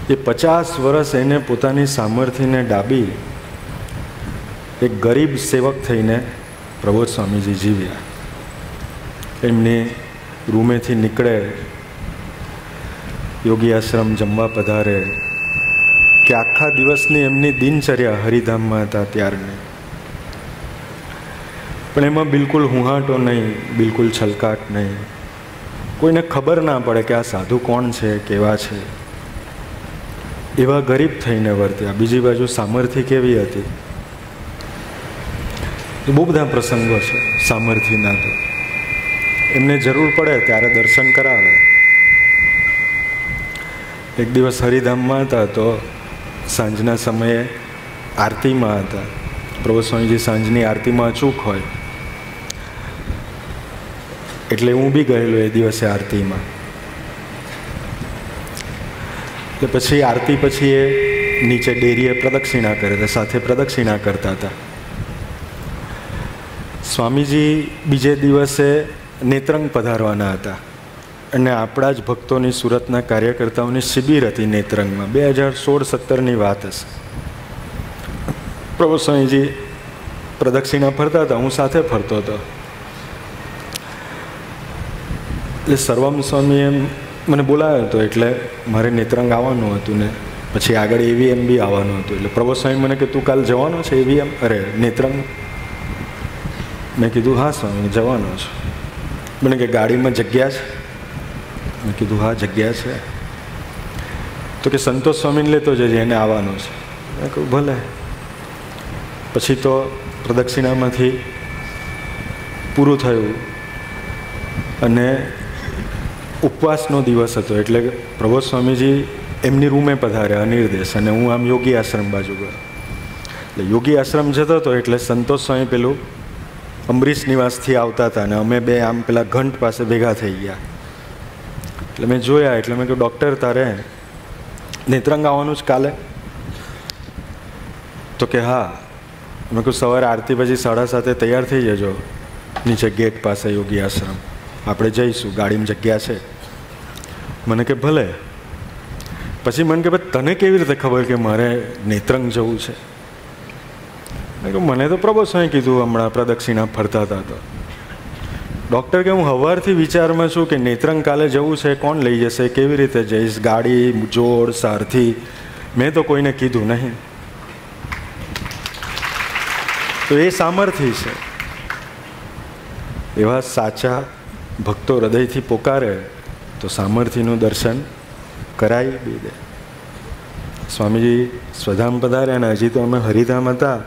એ 50 વર્ષ એને પોતાની સામર્થ્યને ડાબી એક ગરીબ સેવક થઈને પ્રબોધ સ્વામીજી જીવ્યા. એમની રૂમેથી નીકળે, યોગી આશ્રમ જમવા પધારે, કે આખા દિવસની એમની દિનચર્યા હરિધામમાં હતા ત્યારની. પણ એમાં બિલકુલ હુંહાટો નહીં, બિલકુલ છલકાટ નહીં. કોઈને ખબર ના પડે કે આ સાધુ કોણ છે, કેવા છે. એવા ગરીબ થઈને વર્ત્યા. બીજી બાજુ સામર્થ્ય કેવી હતી. બહુ બધા પ્રસંગો છે સામર્થ્યના. તો એમને જરૂર પડે ત્યારે દર્શન કરાવે. એક દિવસ હરિધામમાં હતા તો સાંજના સમયે આરતીમાં હતા. પ્રભુ સ્વામીજી સાંજની આરતીમાં અચૂક હોય એટલે હું બી ગયેલો એ દિવસે આરતીમાં. એટલે પછી આરતી પછી એ નીચે ડેરીએ પ્રદક્ષિણા કરે હતા, સાથે પ્રદક્ષિણા કરતા હતા. સ્વામીજી બીજે દિવસે નેત્રંગ પધારવાના હતા અને આપણા જ ભક્તોની, સુરતના કાર્યકર્તાઓની શિબિર હતી નેત્રંગમાં. 2016-17ની વાત હશે. પ્રભુ સ્વામીજી પ્રદક્ષિણા ફરતા હતા, હું સાથે ફરતો હતો. એટલે સર્વમ સ્વામીએ મને બોલાવ્યો હતો, એટલે મારે નેત્રંગ આવવાનું હતું ને પછી આગળ એવીએમ બી આવવાનું હતું. એટલે પ્રભુ સ્વામી મને કે તું કાલ જવાનો છે એવીએમ, અરે નેત્રંગ? મેં કીધું હા સ્વામી જવાનો છું. મને કે ગાડીમાં જગ્યા છે? મેં કીધું હા જગ્યા છે. તો કે સંતોષ સ્વામીને લેતો જજે, એને આવવાનું છે. મેં કહ્યું ભલે. પછી તો પ્રદક્ષિણામાંથી પૂરું થયું અને ઉપવાસનો દિવસ હતો. એટલે પ્રબોધ સ્વામીજી એમની રૂમે પધાર્યા અનિર્દેશ, અને હું આમ યોગી આશ્રમ બાજુ ગયો. એટલે યોગી આશ્રમ જતો હતો એટલે સંતોષ સ્વામી પેલું અમરીશ નિવાસથી આવતા હતા અને અમે બે આમ પેલા ઘંટ પાસે ભેગા થઈ ગયા. એટલે મેં જોયા. એટલે મેં કહ્યું ડૉક્ટર તારે નેત્રંગ આવવાનું જ કાલે? તો કે હા. મેં કહ્યું સવારે આરતી પછી 7:30 તૈયાર થઈ જજો નીચે ગેટ પાસે યોગી આશ્રમ, આપણે જઈશું, ગાડીમાં જગ્યા છે. મને કે ભલે. પછી મને કે ભાઈ તને કેવી રીતે ખબર કે મારે નેત્રંગ જવું છે? મેં કહ્યું મને તો પ્રભુ સ્વામી કીધું હમણાં પ્રદક્ષિણા ફરતા હતા. તો ડૉક્ટર કે હું સવારથી વિચારમાં છું કે નેત્રંગ કાલે જવું છે, કોણ લઈ જશે, કેવી રીતે જઈશ, ગાડી, જોડ, સારથી. મેં તો કોઈને કીધું નહીં. તો એ સામર્થ્ય છે. એવા સાચા ભક્તો હૃદયથી પોકારે તો સામર્થ્યનું દર્શન કરાવી બી દે. સ્વામીજી સ્વધામ પધાર્યા અને હજી તો અમે હરિધામ હતા